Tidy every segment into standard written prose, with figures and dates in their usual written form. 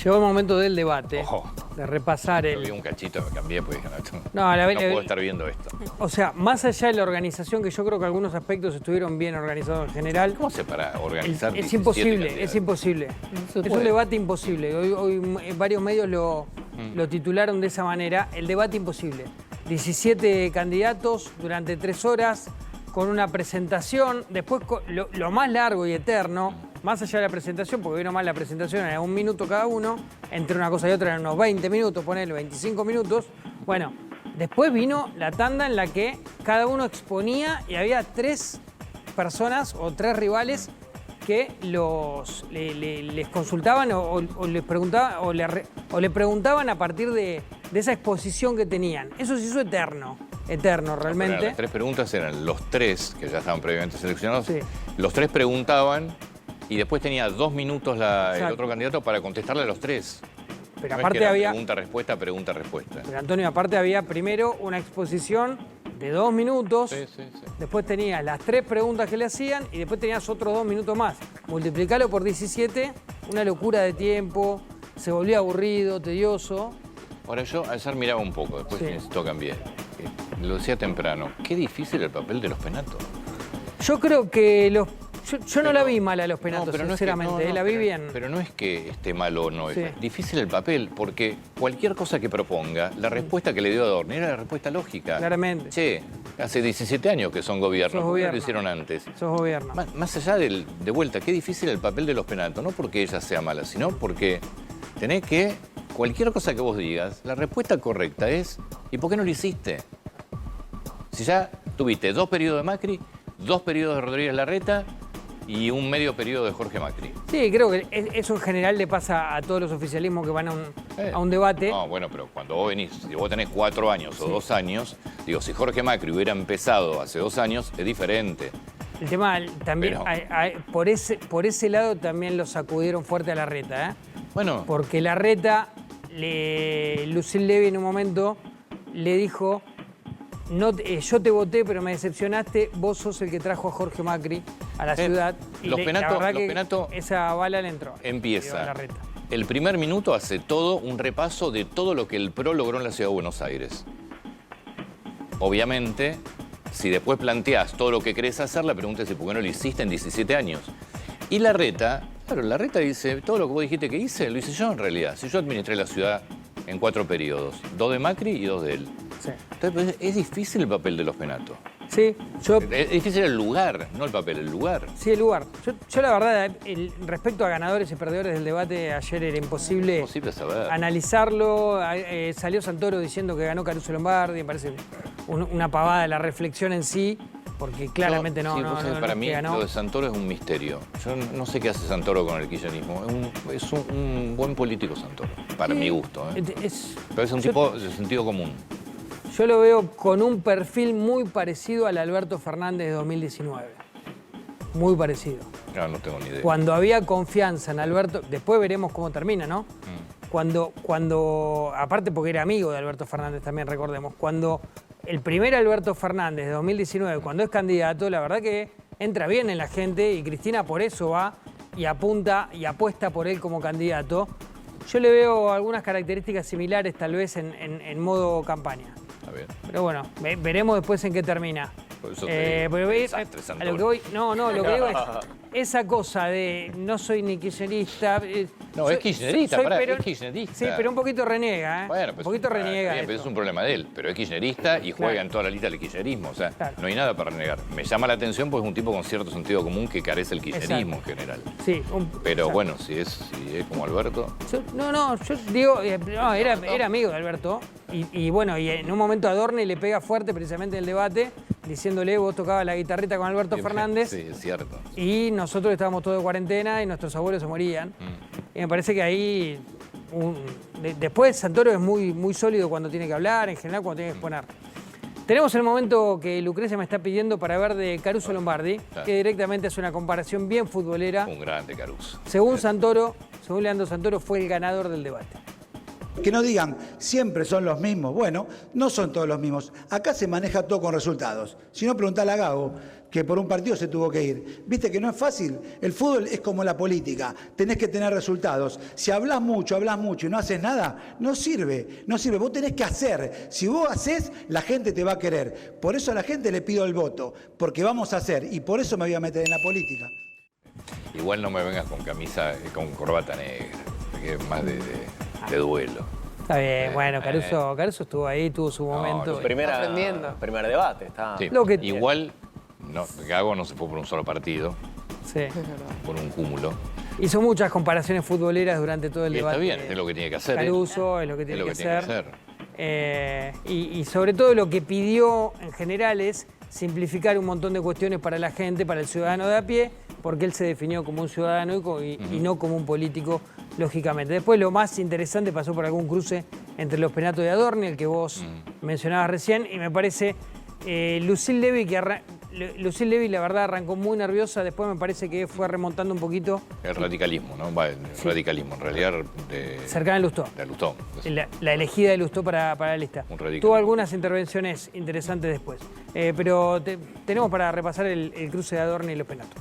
Llegó el momento del debate, Ojo. de repasar Yo vi un cachito, me cambié, pues dije, No, no puedo estar viendo esto. O sea, más allá de la organización, que yo creo que algunos aspectos estuvieron bien organizados en general. ¿Cómo se para organizar? Es imposible, candidatos? es imposible. se Es puede. un debate imposible. Hoy varios medios lo titularon de esa manera, el debate imposible. 17 candidatos durante 3 horas, con una presentación, después lo más largo y eterno, más allá de la presentación, porque vino mal la presentación, era 1 minuto cada uno, entre una cosa y otra eran unos 20 minutos, ponele 25 minutos. Bueno, después vino la tanda en la que cada uno exponía y había 3 personas o 3 rivales que les consultaban o les preguntaban o le preguntaban a partir de esa exposición que tenían. Eso se hizo eterno realmente. Las 3 preguntas eran los 3, que ya estaban previamente seleccionados, Sí. los 3 preguntaban y después tenía 2 minutos el Exacto. otro candidato para contestarle a los 3. Pero No es aparte que era había... pregunta-respuesta, pregunta-respuesta. Pero Antonio, aparte había primero una exposición de 2 minutos, Sí. después tenías las 3 preguntas que le hacían y después tenías otros 2 minutos más. Multiplicalo por 17, una locura de tiempo, se volvió aburrido, tedioso. Ahora yo ayer miraba un poco, después Sí. necesito cambiar. Lo decía temprano, qué difícil el papel de los penatos. Yo creo que yo no la vi mal a los penatos, pero no es que- sinceramente, la vi bien. Pero no es que esté mal o no, Sí. es difícil el papel, porque cualquier cosa que proponga, la respuesta que le dio Adorni era la respuesta lógica. Claramente. Che, hace 17 años que son gobiernos, Sos ¿por qué no gobierno. lo hicieron antes? Sos gobierno. Más allá de vuelta, qué difícil el papel de los penatos, no porque ella sea mala, sino porque tenés que, cualquier cosa que vos digas, la respuesta correcta es, ¿y por qué no lo hiciste? Si ya tuviste 2 periodos de Macri, 2 periodos de Rodríguez Larreta y un medio periodo de Jorge Macri. Sí, creo que eso en general le pasa a todos los oficialismos que van a un debate. No, bueno, pero cuando vos venís, si vos tenés 4 años o 2 años, digo, si Jorge Macri hubiera empezado hace 2 años, es diferente. El tema también, Pero- por ese lado también lo sacudieron fuerte a Larreta, ¿eh? Bueno, Porque Larreta, Lucille Levy en un momento le dijo, yo te voté pero me decepcionaste, vos sos el que trajo a Jorge Macri a la ciudad. Y los la Penato- verdad los que Penato esa bala le entró. empieza. A Larreta. El primer minuto hace todo un repaso de todo lo que el PRO logró en la Ciudad de Buenos Aires. Obviamente, si después planteás todo lo que querés hacer, la pregunta es ¿por qué no lo hiciste en 17 años? Y Larreta, claro, Larreta dice, todo lo que vos dijiste que hice, lo hice yo en realidad. Si yo administré la ciudad en 4 periodos, 2 de Macri y 2 de él. Sí. Entonces, pues, es difícil el papel de los Penatos. Sí, Es difícil el lugar, no el papel, el lugar. sí, el lugar. Yo la verdad, respecto a ganadores y perdedores del debate, ayer era imposible, Imposible saber. analizarlo. Salió Santoro diciendo que ganó Caruso Lombardi, me parece una pavada la reflexión en sí, porque claramente Sí, no vos sabés, para es mí que ganó. lo de Santoro es un misterio. Yo no sé qué hace Santoro con el kirchnerismo. Es un buen político Santoro, para mi gusto. ¿eh? Pero es un tipo de sentido común. Yo lo veo con un perfil muy parecido al Alberto Fernández de 2019. Muy parecido. No tengo ni idea. Cuando había confianza en Alberto, después veremos cómo termina, ¿no? Cuando, aparte porque era amigo de Alberto Fernández también, recordemos, cuando el primer Alberto Fernández de 2019, cuando es candidato, la verdad que entra bien en la gente y Cristina por eso va y apunta y apuesta por él como candidato. Yo le veo algunas características similares tal vez en modo campaña. A ver. Pero bueno, veremos después en qué termina. Por eso te digo, Pero desastre, a Santoro. lo que voy, lo que digo es esa cosa de no soy ni kirchnerista. No, es kirchnerista, pará, es kirchnerista. Sí, pero un poquito reniega, ¿eh? Bueno, un poquito reniega. bien, pero eso. es un problema de él. Pero es kirchnerista y juega Claro. en toda la lista del kirchnerismo. O sea, Claro. no hay nada para renegar. Me llama la atención porque es un tipo con cierto sentido común que carece el kirchnerismo Exacto. en general. Sí, Pero exacto. bueno, si es como Alberto. Yo digo, era amigo de Alberto. Y bueno, y en un momento Adorni le pega fuerte precisamente en el debate, diciéndole, vos tocabas la guitarrita con Alberto Fernández. Sí, es cierto. Y nosotros estábamos todos de cuarentena y nuestros abuelos se morían. Y me parece que ahí... después Santoro es muy sólido cuando tiene que hablar, en general cuando tiene que exponer. Tenemos el momento que Lucrecia me está pidiendo para ver de Caruso Lombardi, Claro. que directamente hace una comparación bien futbolera. Un grande Caruso. Según Leandro Santoro, fue el ganador del debate. Que no digan, siempre son los mismos. Bueno, no son todos los mismos. Acá se maneja todo con resultados. Si no, preguntale a Gago, que por un partido se tuvo que ir. Viste que no es fácil. El fútbol es como la política. Tenés que tener resultados. Si hablas mucho y no haces nada, no sirve. No sirve. Vos tenés que hacer. Si vos hacés, la gente te va a querer. Por eso a la gente le pido el voto. Porque vamos a hacer. Y por eso me voy a meter en la política. Igual no me vengas con camisa, con corbata negra, que es más de duelo. Está bien, bueno, Caruso estuvo ahí, tuvo su momento. Primer debate. Está... Sí, igual, no, Gago no se fue por un solo partido, por un cúmulo. Hizo muchas comparaciones futboleras durante todo el debate. Está bien, es lo que tiene que hacer. Caruso es lo que tiene que hacer. Y sobre todo lo que pidió en general es simplificar un montón de cuestiones para la gente, para el ciudadano de a pie, porque él se definió como un ciudadano y no como un político, lógicamente. Después lo más interesante pasó por algún cruce entre los Penato y Adorni, el que vos mencionabas recién, y me parece Lucille Levy, la verdad, arrancó muy nerviosa, después me parece que fue remontando un poquito. El radicalismo, ¿no? El radicalismo, en realidad. Cercana de Lustó. De Lustó. La elegida de Lustó para la lista. Tuvo algunas intervenciones interesantes después. Pero tenemos para repasar el cruce de Adorni y los Penato.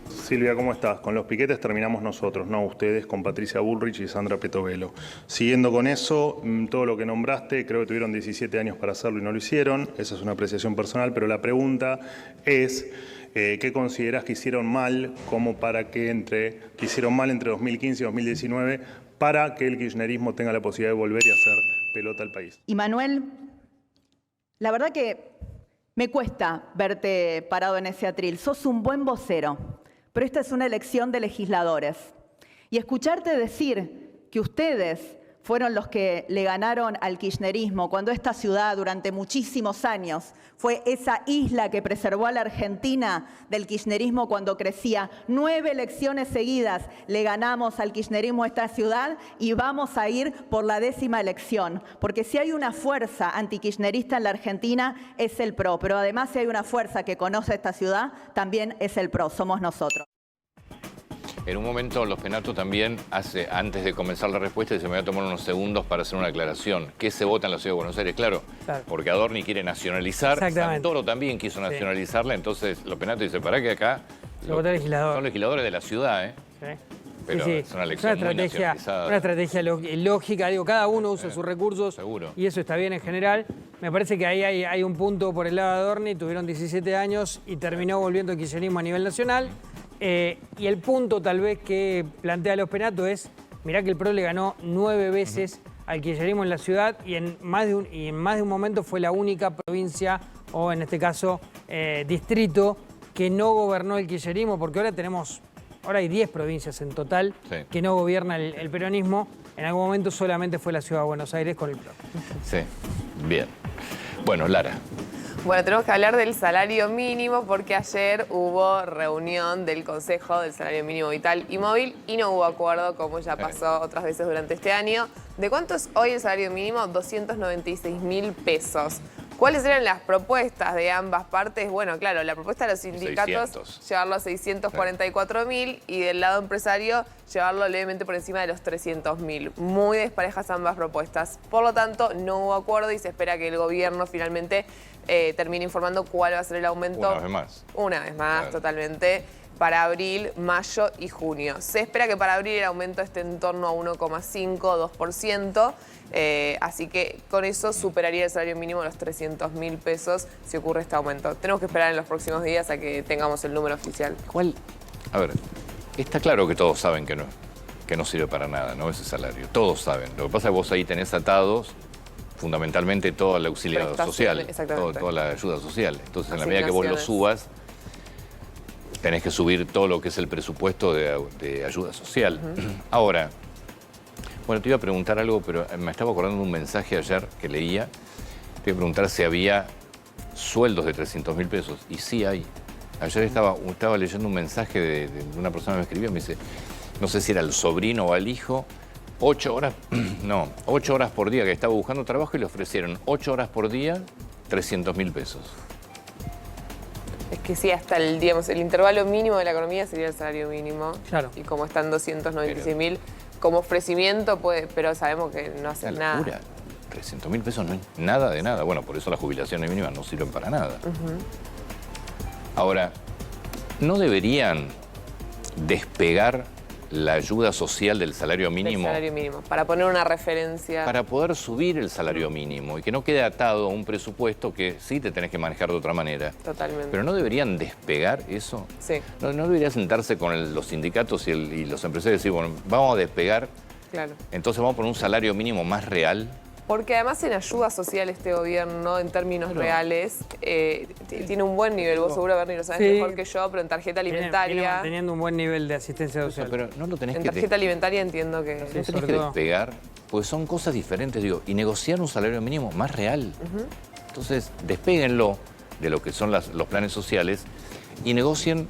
Silvia, ¿cómo estás? Con los piquetes terminamos nosotros, no ustedes, con Patricia Bullrich y Sandra Petovelo. Siguiendo con eso, todo lo que nombraste, creo que tuvieron 17 años para hacerlo y no lo hicieron. Esa es una apreciación personal, pero la pregunta es, ¿qué considerás que hicieron mal como para que hicieron mal entre 2015 y 2019 para que el kirchnerismo tenga la posibilidad de volver y hacer pelota al país? Y Manuel, la verdad que me cuesta verte parado en ese atril. Sos un buen vocero. Pero esta es una elección de legisladores. Y escucharte decir que ustedes fueron los que le ganaron al kirchnerismo cuando esta ciudad durante muchísimos años fue esa isla que preservó a la Argentina del kirchnerismo cuando crecía. 9 elecciones seguidas le ganamos al kirchnerismo a esta ciudad y vamos a ir por la 10ª elección. Porque si hay una fuerza antikirchnerista en la Argentina es el PRO, pero además si hay una fuerza que conoce esta ciudad también es el PRO, somos nosotros. En un momento los Penato también, antes de comenzar la respuesta, se me voy a tomar unos segundos para hacer una aclaración. ¿Qué se vota en la Ciudad de Buenos Aires? Claro, porque Adorni quiere nacionalizar, Santoro también quiso nacionalizarla, entonces los Penato dicen, para que acá son legisladores de la ciudad, pero es una elección muy nacionalizada. Una estrategia lógica, digo, cada uno usa sus recursos y eso está bien en general. Me parece que ahí hay un punto por el lado de Adorni, tuvieron 17 años y terminó volviendo el kirchnerismo a nivel nacional. Y el punto tal vez que plantea los Penato es, mirá que el PRO le ganó 9 veces al kirchnerismo en la ciudad y en más de un momento fue la única provincia, o en este caso distrito, que no gobernó el kirchnerismo, porque ahora hay 10 provincias en total que no gobierna el peronismo. En algún momento solamente fue la Ciudad de Buenos Aires con el PRO. Sí, bien. Bueno, Lara. Bueno, tenemos que hablar del salario mínimo porque ayer hubo reunión del Consejo del Salario Mínimo Vital y Móvil y no hubo acuerdo, como ya pasó otras veces durante este año. ¿De cuánto es hoy el salario mínimo? 296.000 pesos. ¿Cuáles eran las propuestas de ambas partes? Bueno, claro, la propuesta de los sindicatos, 600. Llevarlo a 644.000 y del lado empresario, llevarlo levemente por encima de los 300.000. Muy desparejas ambas propuestas. Por lo tanto, no hubo acuerdo y se espera que el gobierno finalmente termine informando cuál va a ser el aumento. Una vez más. Una vez más, totalmente. Para abril, mayo y junio. Se espera que para abril el aumento esté en torno a 1,5-2%, así que con eso superaría el salario mínimo de los 300.000 pesos si ocurre este aumento. Tenemos que esperar en los próximos días a que tengamos el número oficial. A ver, está claro que todos saben que no sirve para nada, ¿no? Ese salario. Todos saben. Lo que pasa es que vos ahí tenés atados fundamentalmente todo el auxiliado social, toda la ayuda social. Entonces, en la medida que vos lo subas, tenés que subir todo lo que es el presupuesto de ayuda social. Ahora, bueno, te iba a preguntar algo, pero me estaba acordando de un mensaje ayer que leía. Te iba a preguntar si había sueldos de 300.000 pesos. Y sí hay. Ayer estaba leyendo un mensaje de una persona que me escribió, me dice, no sé si era el sobrino o el hijo, 8 horas por día que estaba buscando trabajo y le ofrecieron 8 horas por día, 300.000 pesos. Es que sí, hasta el intervalo mínimo de la economía sería el salario mínimo. Claro. Y como están 296.000, como ofrecimiento, pero sabemos que no hacen nada. Locura. 300.000 pesos no es nada de nada. Bueno, por eso las jubilaciones mínimas no sirven para nada. Ahora, ¿no deberían despegar la ayuda social del salario mínimo? Del salario mínimo, para poner una referencia. Para poder subir el salario mínimo y que no quede atado a un presupuesto que sí te tenés que manejar de otra manera. Totalmente. Pero ¿no deberían despegar eso? Sí. ¿No debería sentarse con los sindicatos y los empresarios y decir, bueno, vamos a despegar, Claro. entonces vamos a poner un salario mínimo más real? Porque además en ayuda social este gobierno, en términos reales, tiene un buen nivel. Vos seguro, Bernie, lo sabés mejor que yo, pero en tarjeta alimentaria... Viene manteniendo un buen nivel de asistencia social. Pero no lo tenés En que... tarjeta alimentaria entiendo que... No tenés que despegar, porque son cosas diferentes, digo, y negociar un salario mínimo más real. Entonces, despéguenlo de lo que son los planes sociales y negocien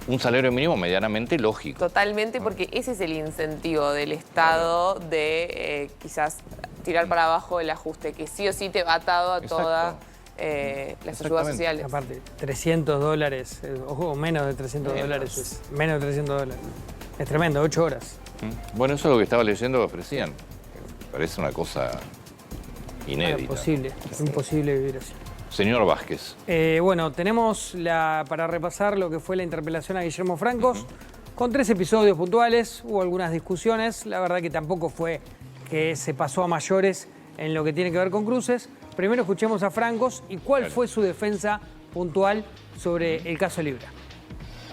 un salario mínimo medianamente lógico. Totalmente, porque ese es el incentivo del Estado de quizás tirar para abajo el ajuste, que sí o sí te va atado a todas las ayudas sociales. Aparte, $300, o menos de $300, es menos de $300. Es tremendo, 8 horas. Bueno, eso es lo que estaba leyendo que ofrecían. Parece una cosa inédita. Imposible, imposible vivir así. Señor Vázquez. Bueno, tenemos para repasar lo que fue la interpelación a Guillermo Francos, con 3 episodios puntuales, hubo algunas discusiones, la verdad que tampoco fue que se pasó a mayores en lo que tiene que ver con cruces. Primero escuchemos a Francos y cuál fue su defensa puntual sobre el caso Libra.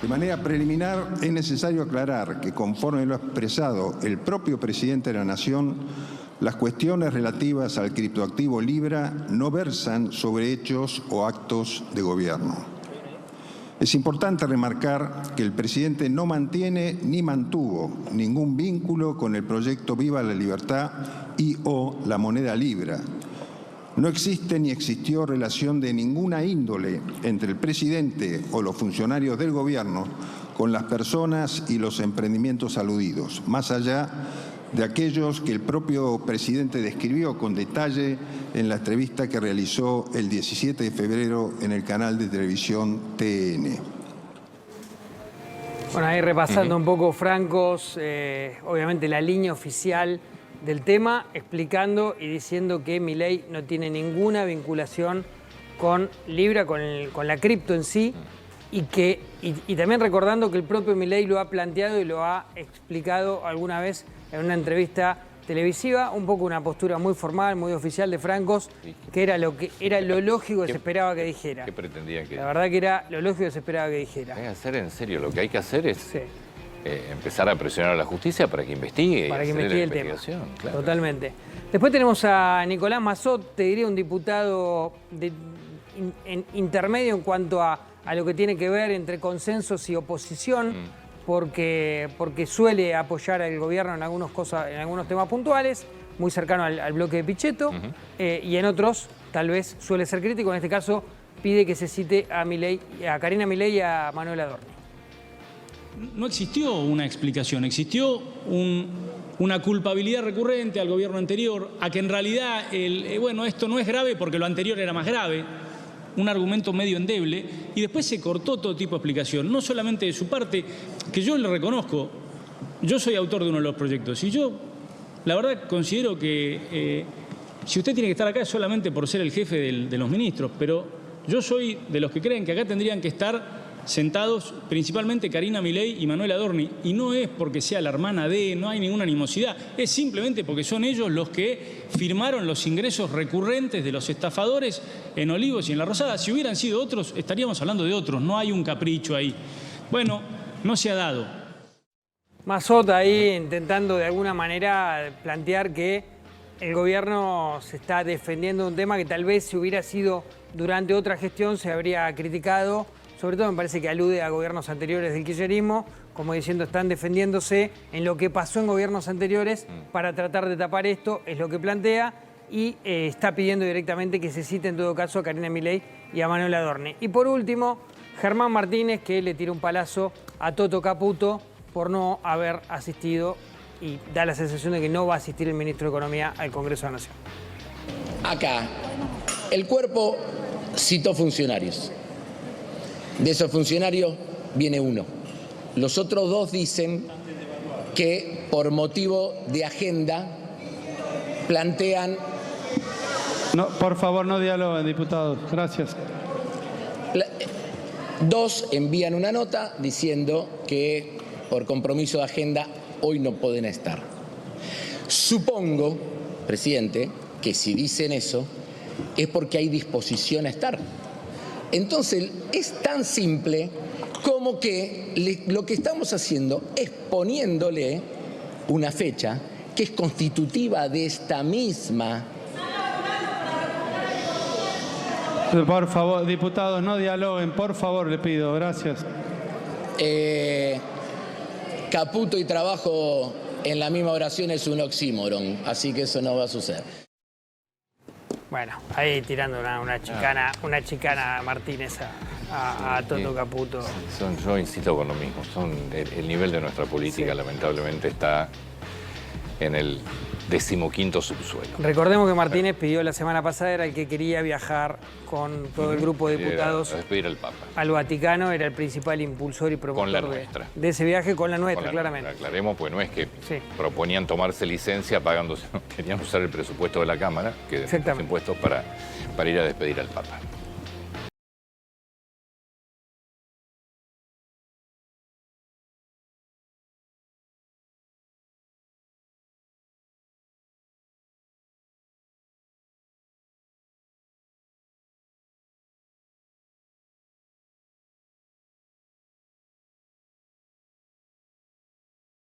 De manera preliminar, es necesario aclarar que, conforme lo ha expresado el propio presidente de la Nación, las cuestiones relativas al criptoactivo Libra no versan sobre hechos o actos de gobierno. Es importante remarcar que el presidente no mantiene ni mantuvo ningún vínculo con el proyecto Viva la Libertad y/o la moneda Libra. No existe ni existió relación de ninguna índole entre el presidente o los funcionarios del gobierno con las personas y los emprendimientos aludidos, más allá de aquellos que el propio presidente describió con detalle en la entrevista que realizó el 17 de febrero en el canal de televisión TN. Bueno, ahí repasando un poco Francos, obviamente la línea oficial del tema, explicando y diciendo que Milei no tiene ninguna vinculación con Libra, con la cripto en sí, y también recordando que el propio Milei lo ha planteado y lo ha explicado alguna vez en una entrevista televisiva, un poco una postura muy formal, muy oficial de Francos, que era lo lógico que se esperaba que dijera. ¿Qué pretendían que La verdad que era lo lógico que se esperaba que dijera. Hay que hacer en serio, lo que hay que hacer es empezar a presionar a la justicia para que investigue. Para que y hacer investigue la el tema. investigación, claro. Totalmente. Después tenemos a Nicolás Massot, te diría un diputado intermedio en cuanto a lo que tiene que ver entre consensos y oposición. Porque suele apoyar al gobierno en algunos temas puntuales, muy cercano al bloque de Pichetto, y en otros tal vez suele ser crítico. En este caso pide que se cite a Karina Milei y a Manuel Adorni. No existió una explicación, existió una culpabilidad recurrente al gobierno anterior, a que en realidad, esto no es grave porque lo anterior era más grave. Un argumento medio endeble, y después se cortó todo tipo de explicación, no solamente de su parte, que yo le reconozco, yo soy autor de uno de los proyectos, y yo, la verdad, considero que si usted tiene que estar acá es solamente por ser el jefe de los ministros, pero yo soy de los que creen que acá tendrían que estar sentados principalmente Karina Milei y Manuel Adorni, y no es porque sea la hermana de, no hay ninguna animosidad, es simplemente porque son ellos los que firmaron los ingresos recurrentes de los estafadores en Olivos y en La Rosada. Si hubieran sido otros, estaríamos hablando de otros, no hay un capricho ahí. Bueno, no se ha dado. Massot ahí intentando de alguna manera plantear que el gobierno se está defendiendo de un tema que tal vez si hubiera sido durante otra gestión se habría criticado. Sobre todo me parece que alude a gobiernos anteriores del kirchnerismo, como diciendo están defendiéndose en lo que pasó en gobiernos anteriores para tratar de tapar esto, es lo que plantea, y está pidiendo directamente que se cite en todo caso a Karina Milei y a Manuel Adorni. Y por último, Germán Martínez, que le tira un palazo a Toto Caputo por no haber asistido, y da la sensación de que no va a asistir el ministro de Economía al Congreso de la Nación. Acá, el cuerpo citó funcionarios. De esos funcionarios viene uno. Los otros dos dicen que por motivo de agenda plantean... No, por favor, no dialoguen, diputados. Gracias. Dos envían una nota diciendo que por compromiso de agenda hoy no pueden estar. Supongo, presidente, que si dicen eso es porque hay disposición a estar. Entonces es tan simple como que lo que estamos haciendo es poniéndole una fecha que es constitutiva de esta misma. Por favor, diputados, no dialoguen, por favor, le pido. Gracias. Caputo y trabajo en la misma oración es un oxímoron, así que eso no va a suceder. Bueno, ahí tirando una chicana Martínez a Toto Caputo. Yo insisto con lo mismo. El nivel de nuestra política, lamentablemente, está en el 15º subsuelo. Recordemos que Martínez pidió la semana pasada, era el que quería viajar con todo el grupo de diputados a despedir al Papa. Al Vaticano, era el principal impulsor y promotor de ese viaje con la nuestra, claramente. Aclaremos, pues no es que proponían tomarse licencia pagándose, querían usar el presupuesto de la Cámara, que de los impuestos para ir a despedir al Papa.